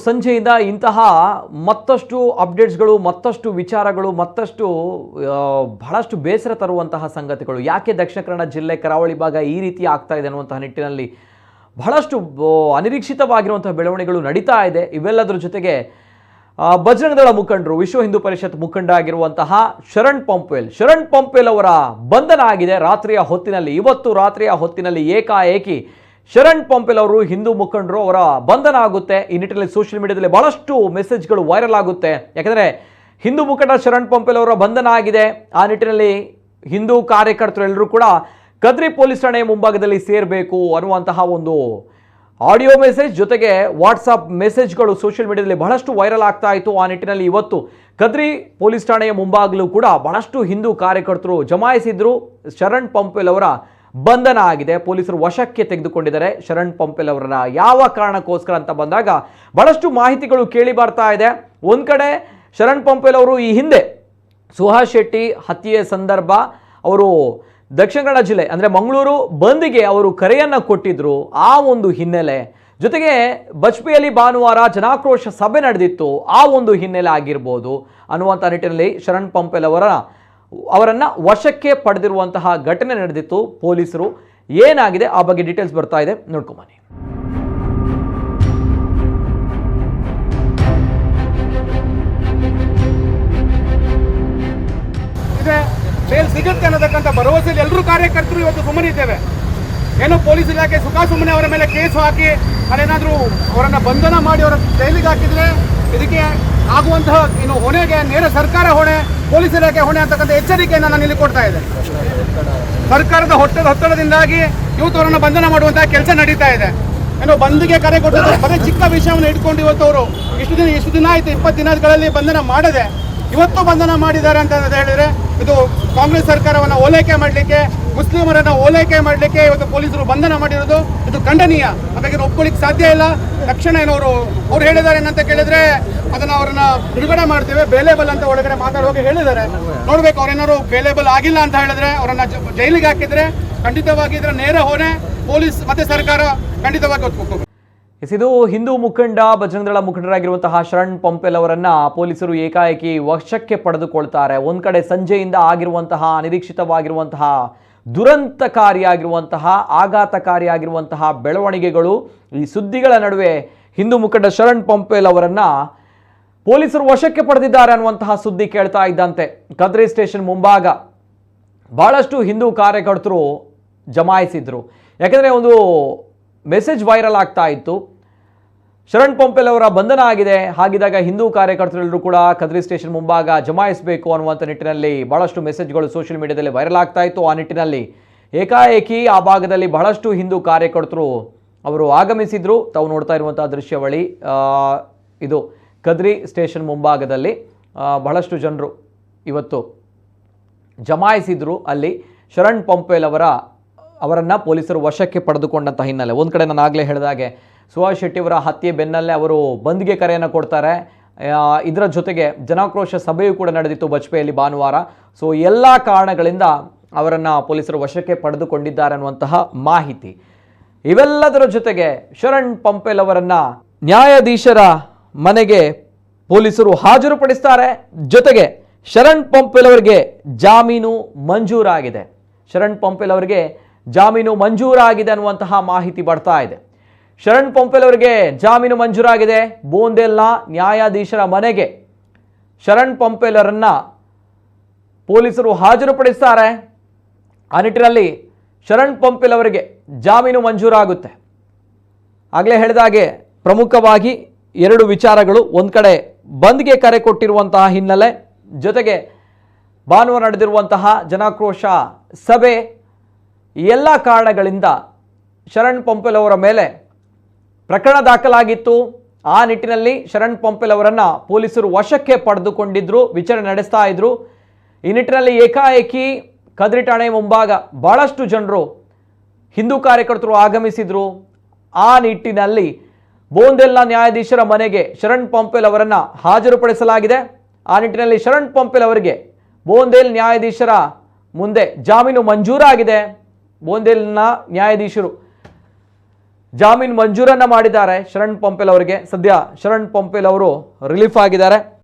ಸಂಜೆಯಿಂದ ಇಂತಹ ಮತ್ತಷ್ಟು ಅಪ್ಡೇಟ್ಸ್ಗಳು ಮತ್ತಷ್ಟು ವಿಚಾರಗಳು ಮತ್ತಷ್ಟು ಬಹಳಷ್ಟು ಬೇಸರ ತರುವಂತಹ ಸಂಗತಿಗಳು ಯಾಕೆ ದಕ್ಷಿಣ ಕನ್ನಡ ಜಿಲ್ಲೆ ಕರಾವಳಿ ಭಾಗ ಈ ರೀತಿ ಆಗ್ತಾ ಇದೆ ಅನ್ನುವಂತಹ ನಿಟ್ಟಿನಲ್ಲಿ ಬಹಳಷ್ಟು ಅನಿರೀಕ್ಷಿತವಾಗಿರುವಂತಹ ಬೆಳವಣಿಗೆಗಳು ನಡೀತಾ ಇದೆ. ಇವೆಲ್ಲದರ ಜೊತೆಗೆ ಬಜರಂಗದಳ ಮುಖಂಡರು ವಿಶ್ವ ಹಿಂದೂ ಪರಿಷತ್ ಮುಖಂಡ ಆಗಿರುವಂತಹ ಶರಣ್ ಪಂಪ್ವೆಲ್ ಅವರ ಬಂಧನ ಆಗಿದೆ ರಾತ್ರಿಯ ಹೊತ್ತಿನಲ್ಲಿ. ಇವತ್ತು ರಾತ್ರಿಯ ಹೊತ್ತಿನಲ್ಲಿ ಏಕಾಏಕಿ ಶರಣ್ ಪಂಪ್ವೆಲ್ ಅವರು ಹಿಂದೂ ಮುಖಂಡರು ಅವರ ಬಂಧನ ಆಗುತ್ತೆ. ಈ ನಿಟ್ಟಿನಲ್ಲಿ ಸೋಷಿಯಲ್ ಮೀಡಿಯಾದಲ್ಲಿ ಬಹಳಷ್ಟು ಮೆಸೇಜ್ಗಳು ವೈರಲ್ ಆಗುತ್ತೆ. ಯಾಕಂದರೆ ಹಿಂದೂ ಮುಖಂಡ ಶರಣ್ ಪಂಪ್ವೆಲ್ ಅವರ ಬಂಧನ ಆಗಿದೆ. ಆ ನಿಟ್ಟಿನಲ್ಲಿ ಹಿಂದೂ ಕಾರ್ಯಕರ್ತರು ಎಲ್ಲರೂ ಕೂಡ ಕದ್ರಿ ಪೊಲೀಸ್ ಠಾಣೆಯ ಮುಂಭಾಗದಲ್ಲಿ ಸೇರಬೇಕು ಅನ್ನುವಂತಹ ಒಂದು ಆಡಿಯೋ ಮೆಸೇಜ್ ಜೊತೆಗೆ ವಾಟ್ಸಾಪ್ ಮೆಸೇಜ್ಗಳು ಸೋಷಿಯಲ್ ಮೀಡಿಯಾದಲ್ಲಿ ಬಹಳಷ್ಟು ವೈರಲ್ ಆಗ್ತಾ ಇತ್ತು. ಆ ನಿಟ್ಟಿನಲ್ಲಿ ಇವತ್ತು ಕದ್ರಿ ಪೊಲೀಸ್ ಠಾಣೆಯ ಮುಂಭಾಗಲೂ ಕೂಡ ಬಹಳಷ್ಟು ಹಿಂದೂ ಕಾರ್ಯಕರ್ತರು ಜಮಾಯಿಸಿದ್ರು. ಶರಣ್ ಪಂಪ್ವೆಲ್ ಅವರ ಬಂಧನ ಆಗಿದೆ. ಪೊಲೀಸರು ವಶಕ್ಕೆ ತೆಗೆದುಕೊಂಡಿದ್ದಾರೆ ಶರಣ್ ಪಂಪ್ವೆಲ್ ಅವರನ್ನ. ಯಾವ ಕಾರಣಕ್ಕೋಸ್ಕರ ಅಂತ ಬಂದಾಗ ಬಹಳಷ್ಟು ಮಾಹಿತಿಗಳು ಕೇಳಿ ಬರ್ತಾ ಇದೆ. ಒಂದ್ ಕಡೆ ಶರಣ್ ಪಂಪ್ವೆಲ್ ಅವರು ಈ ಹಿಂದೆ ಸುಹಾಸ್ ಶೆಟ್ಟಿ ಹತ್ಯೆಯ ಸಂದರ್ಭ ಅವರು ದಕ್ಷಿಣ ಕನ್ನಡ ಜಿಲ್ಲೆ ಅಂದರೆ ಮಂಗಳೂರು ಬಂದ್ಗೆ ಅವರು ಕರೆಯನ್ನು ಕೊಟ್ಟಿದ್ರು. ಆ ಒಂದು ಹಿನ್ನೆಲೆ ಜೊತೆಗೆ ಬಜ್ಪೆಯಲ್ಲಿ ಭಾನುವಾರ ಜನಾಕ್ರೋಶ ಸಭೆ ನಡೆದಿತ್ತು. ಆ ಒಂದು ಹಿನ್ನೆಲೆ ಆಗಿರ್ಬೋದು ಅನ್ನುವಂಥ ನಿಟ್ಟಿನಲ್ಲಿ ಶರಣ್ ಪಂಪ್ವೆಲ್ ಅವರನ್ನು ವಶಕ್ಕೆ ಪಡೆದಿರುವಂತಹ ಘಟನೆ ನಡೆದಿತ್ತು. ಪೊಲೀಸರು ಏನಾಗಿದೆ ಆ ಬಗ್ಗೆ ಡೀಟೇಲ್ಸ್ ಬರ್ತಾ ಇದೆ, ನೋಡ್ಕೊಂಬನ್ನಿ. ಬೇಲ್ ಸಿಗುತ್ತೆ ಅನ್ನೋದಕ್ಕಂತ ಭರವಸೆಯಲ್ಲಿ ಎಲ್ಲರೂ ಕಾರ್ಯಕರ್ತರು ಇವತ್ತು ಸುಮ್ಮನಿದ್ದೇವೆ. ಏನೋ ಪೊಲೀಸ್ ಇಲಾಖೆ ಸುಮ್ಮನೆ ಅವರ ಮೇಲೆ ಕೇಸ್ ಹಾಕಿ ಅಲ್ಲೇನಾದರೂ ಅವರನ್ನ ಬಂಧನ ಮಾಡಿ ಅವರ ಜೈಲಿಗೆ ಹಾಕಿದ್ರೆ ಇದಕ್ಕೆ ಆಗುವಂತಹ ಹೊಣೆಗೆ ನೇರ ಸರ್ಕಾರ ಹೊಣೆ, ಪೊಲೀಸ್ ಇಲಾಖೆ ಹೊಣೆ ಅಂತಕ್ಕಂಥ ಎಚ್ಚರಿಕೆಯನ್ನು ನಾನು ಇಲ್ಲಿ ಕೊಡ್ತಾ ಇದ್ದೆ. ಸರ್ಕಾರದ ಒತ್ತಡದಿಂದಾಗಿ ಇವತ್ತು ಅವರನ್ನು ಬಂಧನ ಮಾಡುವಂತಹ ಕೆಲಸ ನಡೀತಾ ಇದೆ. ಏನೋ ಬಂದ್ಗೆ ಕರೆ ಕೊಟ್ಟರು ಬರೀ ಚಿಕ್ಕ ವಿಷಯವನ್ನು ಇಟ್ಕೊಂಡು ಇವತ್ತು ಅವರು ಇಷ್ಟು ದಿನ ಆಯಿತು, 20 ದಿನಗಳಲ್ಲಿ ಬಂಧನ ಮಾಡದೆ ಇವತ್ತು ಬಂಧನ ಮಾಡಿದ್ದಾರೆ ಅಂತ ಹೇಳಿದ್ರೆ ಇದು ಕಾಂಗ್ರೆಸ್ ಸರ್ಕಾರವನ್ನು ಓಲೈಕೆ ಮಾಡಲಿಕ್ಕೆ, ಮುಸ್ಲಿಮರನ್ನ ಓಲೈಕೆ ಮಾಡಲಿಕ್ಕೆ ಇವತ್ತು ಪೊಲೀಸರು ಬಂಧನ ಮಾಡಿರೋದು ಇದು ಖಂಡನೀಯ. ಹಾಗಾಗಿ ಒಪ್ಕೊಳ್ಳಿಕ್ಕೆ ಸಾಧ್ಯ ಇಲ್ಲ. ತಕ್ಷಣ ಏನವರು ಅವ್ರು ಹೇಳಿದ್ದಾರೆ ಏನಂತ ಕೇಳಿದ್ರೆ ಅವ್ರನ್ನ ಬಿಡುಗಡೆ ಮಾಡ್ತೇವೆ, ಬೇಲೇಬಲ್ ಅಂತ ಒಳಗಡೆ ಮಾತಾಡುವಾಗ ಹೇಳಿದ್ದಾರೆ. ನೋಡ್ಬೇಕು ಅವ್ರೇನಾದ್ರು ಬೇಲೇಬಲ್ ಆಗಿಲ್ಲ ಅಂತ ಹೇಳಿದ್ರೆ ಅವರನ್ನ ಜೈಲಿಗೆ ಹಾಕಿದ್ರೆ ಖಂಡಿತವಾಗಿ ಇದರ ನೇರ ಹೊಣೆ ಪೊಲೀಸ್ ಮತ್ತೆ ಸರ್ಕಾರ ಖಂಡಿತವಾಗಿ ಒಪ್ಪಿಕೊಳ್ಳಬೇಕು. ಇದು ಹಿಂದೂ ಮುಖಂಡ ಬಜರಂಗದಳ ಮುಖಂಡರಾಗಿರುವಂತಹ ಶರಣ್ ಪಂಪ್ವೆಲ್ ಅವರನ್ನ ಪೊಲೀಸರು ಏಕಾಏಕಿ ವಶಕ್ಕೆ ಪಡೆದುಕೊಳ್ತಾರೆ. ಒಂದ್ ಕಡೆ ಸಂಜೆಯಿಂದ ಆಗಿರುವಂತಹ ಅನಿರೀಕ್ಷಿತವಾಗಿರುವಂತಹ ದುರಂತಕಾರಿಯಾಗಿರುವಂತಹ ಆಘಾತಕಾರಿಯಾಗಿರುವಂತಹ ಬೆಳವಣಿಗೆಗಳು, ಈ ಸುದ್ದಿಗಳ ನಡುವೆ ಹಿಂದೂ ಮುಖಂಡ ಶರಣ್ ಪಂಪ್ವೆಲ್ ಅವರನ್ನ ಪೊಲೀಸರು ವಶಕ್ಕೆ ಪಡೆದಿದ್ದಾರೆ ಅನ್ನುವಂತಹ ಸುದ್ದಿ ಕೇಳ್ತಾ ಇದ್ದಂತೆ ಕದ್ರಿ ಸ್ಟೇಷನ್ ಮುಂಭಾಗ ಬಹಳಷ್ಟು ಹಿಂದೂ ಕಾರ್ಯಕರ್ತರು ಜಮಾಯಿಸಿದ್ರು. ಯಾಕಂದರೆ ಒಂದು ಮೆಸೇಜ್ ವೈರಲ್ ಆಗ್ತಾ ಇತ್ತು, ಶರಣ್ ಪಂಪ್ವೆಲ್ ಅವರ ಬಂಧನ ಆಗಿದೆ, ಹಾಗಿದ್ದಾಗ ಹಿಂದೂ ಕಾರ್ಯಕರ್ತರೆಲ್ಲರೂ ಕೂಡ ಕದ್ರಿ ಸ್ಟೇಷನ್ ಮುಂಭಾಗ ಜಮಾಯಿಸಬೇಕು ಅನ್ನುವಂಥ ನಿಟ್ಟಿನಲ್ಲಿ ಬಹಳಷ್ಟು ಮೆಸೇಜ್ಗಳು ಸೋಷಿಯಲ್ ಮೀಡಿಯಾದಲ್ಲಿ ವೈರಲ್ ಆಗ್ತಾ ಇತ್ತು. ಆ ನಿಟ್ಟಿನಲ್ಲಿ ಏಕಾಏಕಿ ಆ ಭಾಗದಲ್ಲಿ ಬಹಳಷ್ಟು ಹಿಂದೂ ಕಾರ್ಯಕರ್ತರು ಅವರು ಆಗಮಿಸಿದ್ರು. ತಾವು ನೋಡ್ತಾ ಇರುವಂಥ ದೃಶ್ಯಾವಳಿ ಇದು ಕದ್ರಿ ಸ್ಟೇಷನ್ ಮುಂಭಾಗದಲ್ಲಿ ಬಹಳಷ್ಟು ಜನರು ಇವತ್ತು ಜಮಾಯಿಸಿದ್ರು. ಅಲ್ಲಿ ಶರಣ್ ಪಂಪ್ವೆಲ್ ಅವರನ್ನು ಪೊಲೀಸರು ವಶಕ್ಕೆ ಪಡೆದುಕೊಂಡಂಥ ಹಿನ್ನೆಲೆ ಒಂದು ಕಡೆ ನಾನು ಆಗಲೇ ಹೇಳಿದಾಗೆ ಸುಹಾಸ್ ಶೆಟ್ಟಿಯವರ ಹತ್ಯೆ ಬೆನ್ನಲ್ಲೇ ಅವರು ಬಂದ್ಗೆ ಕರೆಯನ್ನು ಕೊಡ್ತಾರೆ. ಇದರ ಜೊತೆಗೆ ಜನಾಕ್ರೋಶ ಸಭೆಯೂ ಕೂಡ ನಡೆದಿತ್ತು ಬಜ್ಪೆಯಲ್ಲಿ ಭಾನುವಾರ. ಸೊ ಎಲ್ಲ ಕಾರಣಗಳಿಂದ ಅವರನ್ನು ಪೊಲೀಸರು ವಶಕ್ಕೆ ಪಡೆದುಕೊಂಡಿದ್ದಾರೆ ಅನ್ನುವಂತಹ ಮಾಹಿತಿ. ಇವೆಲ್ಲದರ ಜೊತೆಗೆ ಶರಣ್ ಪಂಪ್ವೆಲ್ ಅವರನ್ನು ನ್ಯಾಯಾಧೀಶರ ಮನೆಗೆ ಪೊಲೀಸರು ಹಾಜರುಪಡಿಸ್ತಾರೆ. ಜೊತೆಗೆ ಶರಣ್ ಪಂಪ್ವೆಲ್ ಅವರಿಗೆ ಜಾಮೀನು ಮಂಜೂರಾಗಿದೆ. ಶರಣ್ ಪಂಪ್ವೆಲ್ ಅವರಿಗೆ ಜಾಮೀನು ಮಂಜೂರಾಗಿದೆ ಅನ್ನುವಂತಹ ಮಾಹಿತಿ ಬರ್ತಾ ಇದೆ. ಶರಣ್ ಪಂಪ್ವೆಲ್ ಅವರಿಗೆ ಜಾಮೀನು ಮಂಜೂರಾಗಿದೆ. ಬೋಂದೇಲ್ನ ನ್ಯಾಯಾಧೀಶರ ಮನೆಗೆ ಶರಣ್ ಪಂಪ್ವೆಲ್ ಅವರನ್ನ ಪೊಲೀಸರು ಹಾಜರುಪಡಿಸ್ತಾರೆ. ಆ ನಿಟ್ಟಿನಲ್ಲಿ ಶರಣ್ ಪಂಪ್ವೆಲ್ ಅವರಿಗೆ ಜಾಮೀನು ಮಂಜೂರಾಗುತ್ತೆ. ಆಗಲೇ ಹೇಳಿದಾಗೆ ಪ್ರಮುಖವಾಗಿ 2 ವಿಚಾರಗಳು. ಒಂದು ಕಡೆ ಬಂದ್ಗೆ ಕರೆ ಕೊಟ್ಟಿರುವಂತಹ ಹಿನ್ನೆಲೆ, ಜೊತೆಗೆ ಭಾನುವಾರ ನಡೆದಿರುವಂತಹ ಜನಾಕ್ರೋಶ ಸಭೆ, ಎಲ್ಲ ಕಾರಣಗಳಿಂದ ಶರಣ್ ಪಂಪ್ವೆಲ್ ಅವರ ಮೇಲೆ ಪ್ರಕರಣ ದಾಖಲಾಗಿತ್ತು. ಆ ನಿಟ್ಟಿನಲ್ಲಿ ಶರಣ್ ಪಂಪ್ವೆಲ್ ಅವರನ್ನು ಪೊಲೀಸರು ವಶಕ್ಕೆ ಪಡೆದುಕೊಂಡಿದ್ರು, ವಿಚಾರಣೆ ನಡೆಸ್ತಾ ಇದ್ರು. ಈ ನಿಟ್ಟಿನಲ್ಲಿ ಏಕಾಏಕಿ ಕದ್ರಿ ಠಾಣೆ ಮುಂಭಾಗ ಬಹಳಷ್ಟು ಜನರು ಹಿಂದೂ ಕಾರ್ಯಕರ್ತರು ಆಗಮಿಸಿದ್ರು. ಆ ನಿಟ್ಟಿನಲ್ಲಿ ಬೋಂದೇಲ್ನ ನ್ಯಾಯಾಧೀಶರ ಮನೆಗೆ ಶರಣ್ ಪಂಪ್ವೆಲ್ ಅವರನ್ನು ಹಾಜರುಪಡಿಸಲಾಗಿದೆ. ಆ ನಿಟ್ಟಿನಲ್ಲಿ ಶರಣ್ ಪಂಪ್ವೆಲ್ ಅವರಿಗೆ ಬೋಂದೇಲ್ ನ್ಯಾಯಾಧೀಶರ ಮುಂದೆ ಜಾಮೀನು ಮಂಜೂರಾಗಿದೆ. ಬೋಂದೇಲ್ನ ನ್ಯಾಯಾಧೀಶರು ಜಾಮೀನು ಮಂಜೂರನ್ನ ಮಾಡಿದ್ದಾರೆ ಶರಣ್ ಪಂಪೆಲ್ ಅವರಿಗೆ. ಸದ್ಯ ಶರಣ್ ಪಂಪೆಲ್ ಅವರು ರಿಲೀಫ್ ಆಗಿದ್ದಾರೆ.